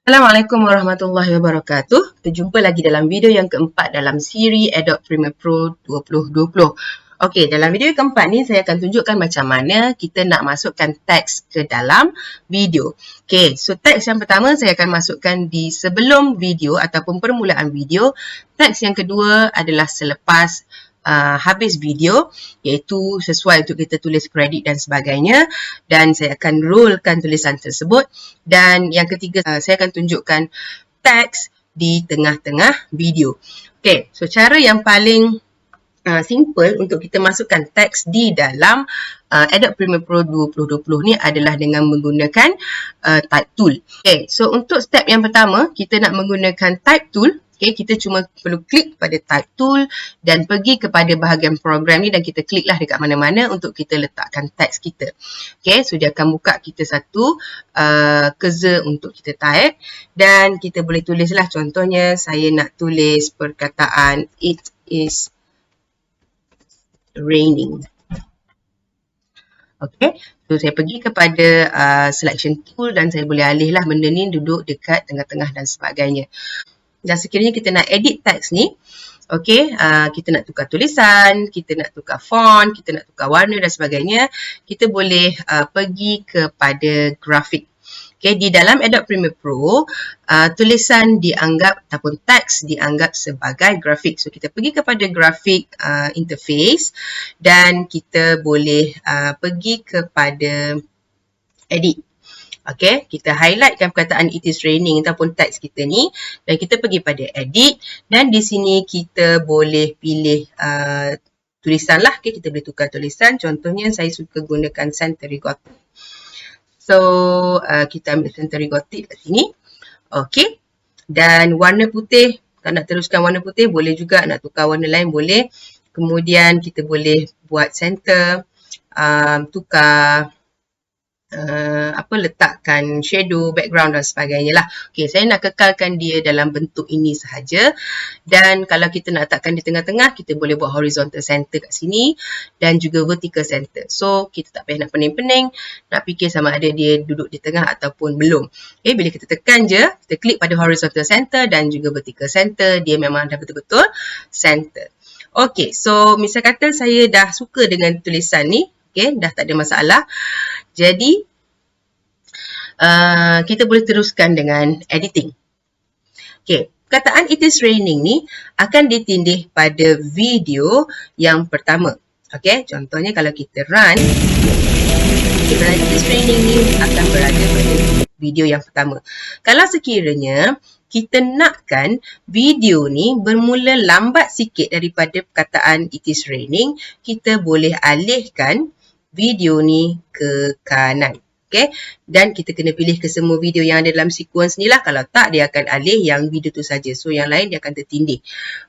Assalamualaikum warahmatullahi wabarakatuh. Berjumpa lagi dalam video yang keempat dalam siri Adobe Premiere Pro 2020. Okey, dalam video keempat ni saya akan tunjukkan macam mana kita nak masukkan teks ke dalam video. Okey, so teks yang pertama saya akan masukkan di sebelum video ataupun permulaan video. Teks yang kedua adalah selepas habis video, iaitu sesuai untuk kita tulis kredit dan sebagainya, dan saya akan rollkan tulisan tersebut. Dan yang ketiga, saya akan tunjukkan teks di tengah-tengah video. Okay, so cara yang paling simple untuk kita masukkan teks di dalam Adobe Premiere Pro 2020 ni adalah dengan menggunakan type tool. Okay, so untuk step yang pertama, kita nak menggunakan type tool. Okay, kita cuma perlu klik pada type tool dan pergi kepada bahagian program ni dan kita kliklah dekat mana-mana untuk kita letakkan teks kita. Okay, so dia akan buka kita satu cursor untuk kita type dan kita boleh tulislah, contohnya saya nak tulis perkataan it is raining. Okay, so saya pergi kepada selection tool dan saya boleh alihlah benda ni duduk dekat tengah-tengah dan sebagainya. Dan sekiranya kita nak edit teks ni, okay, kita nak tukar tulisan, kita nak tukar font, kita nak tukar warna dan sebagainya, kita boleh pergi kepada grafik. Okay, di dalam Adobe Premiere Pro, tulisan dianggap ataupun teks dianggap sebagai grafik. So, kita pergi kepada grafik interface dan kita boleh pergi kepada edit. Okay, kita highlightkan perkataan it is raining ataupun teks kita ni dan kita pergi pada edit dan di sini kita boleh pilih tulisan lah. Okay, kita boleh tukar tulisan, contohnya saya suka gunakan Century Gothic. So, kita ambil Century Gothic kat sini. Okay, dan warna putih, kalau nak teruskan warna putih boleh juga, nak tukar warna lain boleh. Kemudian kita boleh buat center, tukar letakkan shadow, background dan sebagainya lah. Okay, saya nak kekalkan dia dalam bentuk ini sahaja. Dan kalau kita nak letakkan di tengah-tengah, kita boleh buat horizontal center kat sini dan juga vertical center. So, kita tak payah nak pening-pening, nak fikir sama ada dia duduk di tengah ataupun belum. Okay, bila kita tekan je, kita klik pada horizontal center dan juga vertical center, dia memang dah betul-betul center. Okay, so misal kata saya dah suka dengan tulisan ni, okay, dah tak ada masalah. Jadi, kita boleh teruskan dengan editing. Okay, perkataan it is raining ni akan ditindih pada video yang pertama. Okay, contohnya kalau kita run, perkataan it is raining ni akan berada pada video yang pertama. Kalau sekiranya kita nakkan video ni bermula lambat sikit daripada perkataan it is raining, kita boleh alihkan video ni ke kanan. Okay, dan kita kena pilih ke semua video yang ada dalam sequence ni lah. Kalau tak, dia akan alih yang video tu saja. So, yang lain dia akan tertindih.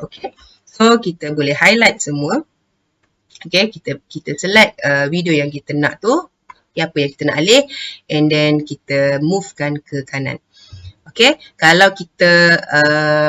Okay, so kita boleh highlight semua. Okay, kita select video yang kita nak tu. Okay, apa yang kita nak alih. And then kita movekan ke kanan. Okay, kalau kita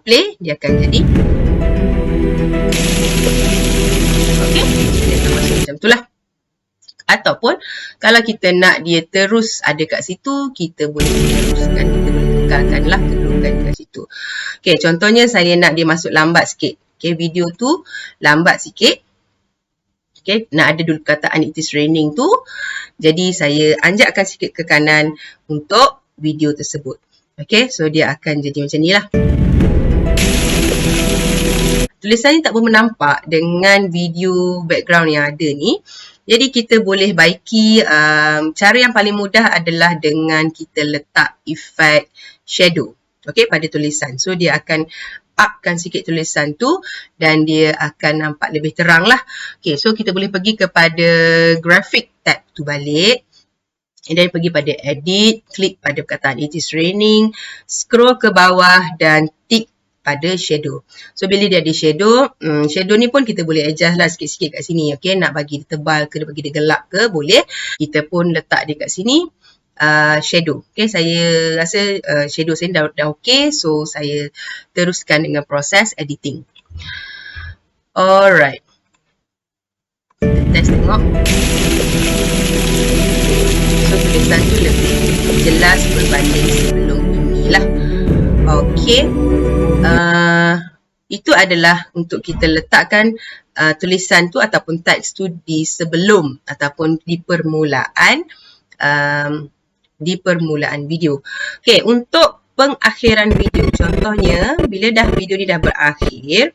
play, dia akan jadi. Okay, dia akan masuk macam tu lah. Ataupun kalau kita nak dia terus ada kat situ, kita boleh teruskan, kita boleh kekalkanlah kedudukan kat situ. Okay, contohnya saya nak dia masuk lambat sikit. Okay, video tu lambat sikit. Okay, nak ada dulu perkataan it is raining tu. Jadi saya anjakkan sikit ke kanan untuk video tersebut. Okay, so dia akan jadi macam ni lah. Tulisan ni tak pun menampak dengan video background yang ada ni. Jadi kita boleh baiki, cara yang paling mudah adalah dengan kita letak efek shadow, okay, pada tulisan. So dia akan upkan sikit tulisan tu dan dia akan nampak lebih terang lah. Okay, so kita boleh pergi kepada graphic tab tu balik. Dan pergi pada edit, klik pada perkataan it is raining, scroll ke bawah dan tick pada shadow. So, bila dia ada shadow, shadow ni pun kita boleh adjust lah sikit-sikit kat sini. Okay, nak bagi dia tebal ke, nak bagi dia gelap ke, boleh. Kita pun letak dia kat sini, shadow. Okay, saya rasa shadow saya dah okay. So, saya teruskan dengan proses editing. Alright. Kita test tengok. So, tulisan tu lebih jelas berbanding sebelum inilah. Okey. Itu adalah untuk kita letakkan tulisan tu ataupun teks tu di sebelum ataupun di permulaan video. Okey, untuk pengakhiran video, contohnya bila video ni dah berakhir,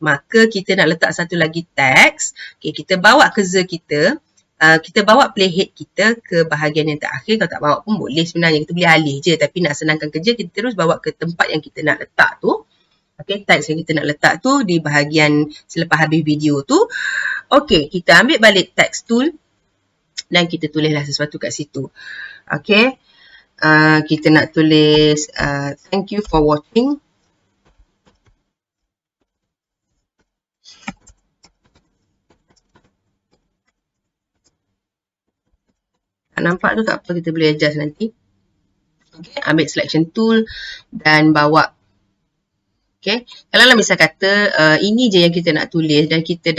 maka kita nak letak satu lagi teks. Okey, kita bawa cursor kita, kita bawa playhead kita ke bahagian yang terakhir. Kalau tak bawa pun boleh sebenarnya, kita boleh alih je, tapi nak senangkan kerja kita terus bawa ke tempat yang kita nak letak tu. Okey, teks yang kita nak letak tu di bahagian selepas habis video tu. Okey, kita ambil balik text tool dan kita tulislah sesuatu kat situ. Okey, kita nak tulis thank you for watching. Nampak tu tak apa, kita boleh adjust nanti. Okay, ambil selection tool dan bawa. Okay, kalau misal kata ini je yang kita nak tulis dan kita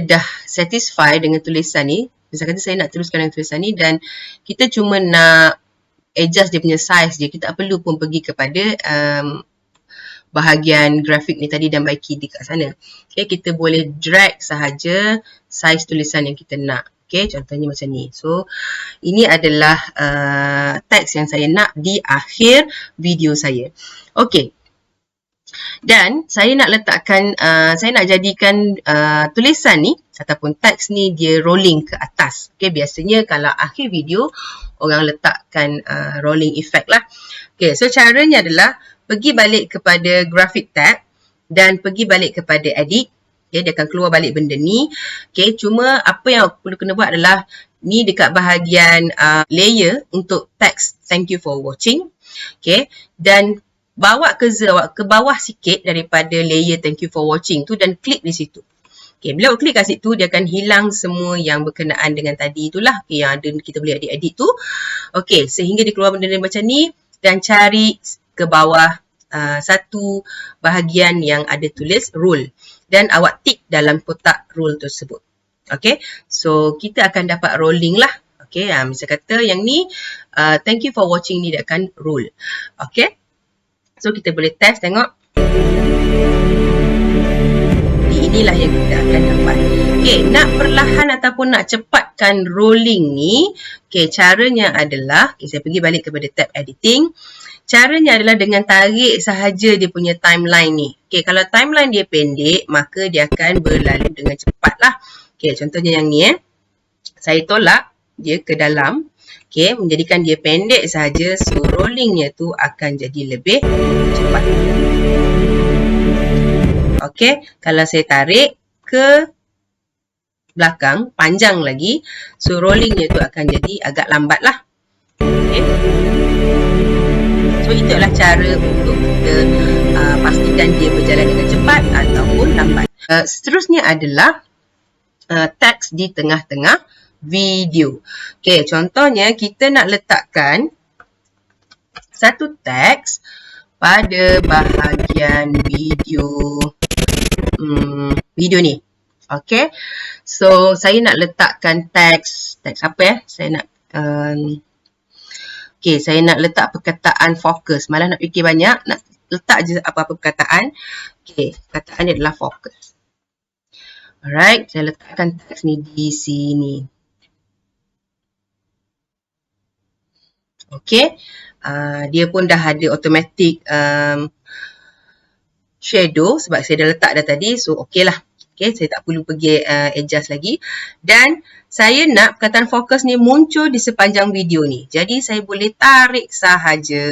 dah satisfy dengan tulisan ni. Misal kata saya nak teruskan dengan tulisan ni dan kita cuma nak adjust dia punya size je. Kita tak perlu pun pergi kepada bahagian grafik ni tadi dan baiki dekat sana. Okay, kita boleh drag sahaja size tulisan yang kita nak. Okay, contohnya macam ni. So, ini adalah teks yang saya nak di akhir video saya. Okay. Dan saya nak letakkan, saya nak jadikan tulisan ni ataupun teks ni dia rolling ke atas. Okay, biasanya kalau akhir video, orang letakkan rolling effect lah. Okay, so caranya adalah pergi balik kepada graphic tab dan pergi balik kepada edit. Okay, dia akan keluar balik benda ni. Okay, cuma apa yang perlu kena buat adalah ni dekat bahagian layer untuk teks thank you for watching. Okay, dan bawa cursor awak ke bawah sikit daripada layer thank you for watching tu dan klik di situ. Okay, bila awak klik kat situ, dia akan hilang semua yang berkenaan dengan tadi itulah. Okay, yang ada kita boleh edit tu. Okay, sehingga dia keluar benda macam ni dan cari ke bawah satu bahagian yang ada tulis rule. Dan awak tick dalam kotak rule tersebut. Okay, so kita akan dapat rolling lah. Okay, misal kata yang ni, thank you for watching ni dia akan rule. Okay, so kita boleh test tengok. Inilah yang kita akan dapat. Okay, nak perlahan ataupun nak cepatkan rolling ni, okay, caranya adalah, okay, saya pergi balik kepada tab editing. Caranya adalah dengan tarik sahaja dia punya timeline ni. Okay, kalau timeline dia pendek, maka dia akan berlalu dengan cepat lah. Okay, contohnya yang ni saya tolak dia ke dalam. Okay, menjadikan dia pendek sahaja. So, rollingnya tu akan jadi lebih cepat. Okay, kalau saya tarik ke belakang, panjang lagi. So, rollingnya tu akan jadi agak lambat lah. Okay. So, itu adalah cara untuk kita pastikan dia berjalan dengan cepat ataupun lambat. Seterusnya adalah teks di tengah-tengah video. Okay, contohnya kita nak letakkan satu teks pada bahagian video ni. Okay, so saya nak letakkan teks apa ya? Saya nak okay, saya nak letak perkataan fokus. Malah nak fikir banyak, nak letak je apa-apa perkataan. Okay, perkataan ni adalah fokus. Alright, saya letakkan teks ni di sini. Okay, dia pun dah ada automatic shadow sebab saya dah letak dah tadi. So, okey lah. Okay, saya tak perlu pergi adjust lagi. Dan saya nak perkataan fokus ni muncul di sepanjang video ni. Jadi, saya boleh tarik sahaja.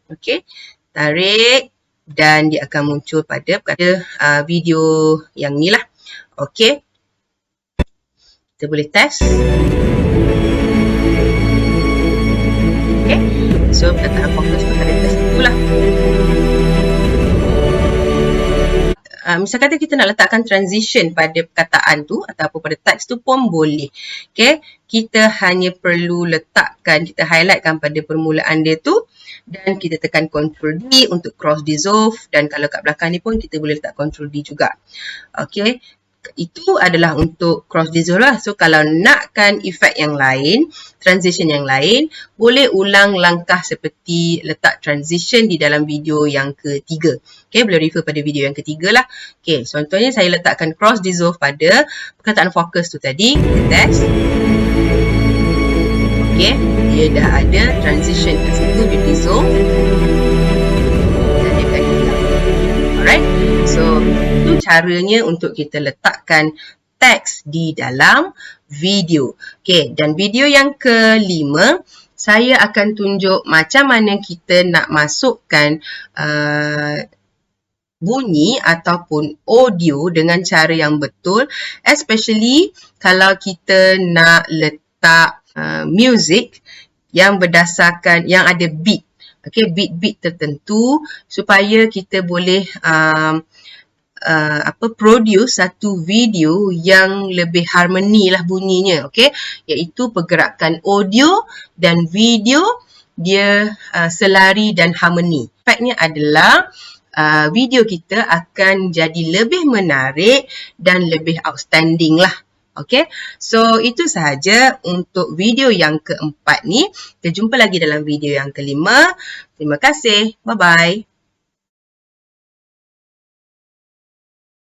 Okay, tarik dan dia akan muncul pada video yang ni lah. Okay, kita boleh test. Okay, so perkataan fokus pada test itulah. Misal kata kita nak letakkan transition pada perkataan tu ataupun pada teks tu pun boleh. Okay, kita hanya perlu letakkan, kita highlightkan pada permulaan dia tu dan kita tekan Ctrl D untuk cross dissolve dan kalau kat belakang ni pun kita boleh letak Ctrl D juga. Okay, itu adalah untuk cross dissolve lah. So kalau nakkan efek yang lain, transition yang lain, boleh ulang langkah seperti letak transition di dalam video yang ketiga. Okay, boleh refer pada video yang ketiga lah. Okay, contohnya saya letakkan cross dissolve pada perkataan fokus tu tadi. Kita test. Okay, dia dah ada transition kat situ, dia dissolve. Dan dia akan hilang. Alright, so itu caranya untuk kita letakkan teks di dalam video. Okay, dan video yang kelima, saya akan tunjuk macam mana kita nak masukkan bunyi ataupun audio dengan cara yang betul, especially kalau kita nak letak music yang berdasarkan, yang ada beat. Okay, beat-beat tertentu supaya kita boleh produce satu video yang lebih harmoni lah bunyinya, okay, iaitu pergerakan audio dan video dia selari dan harmoni. Efeknya adalah video kita akan jadi lebih menarik dan lebih outstanding lah. Okay, so itu sahaja untuk video yang keempat ni. Kita jumpa lagi dalam video yang kelima. Terima kasih. Bye-bye.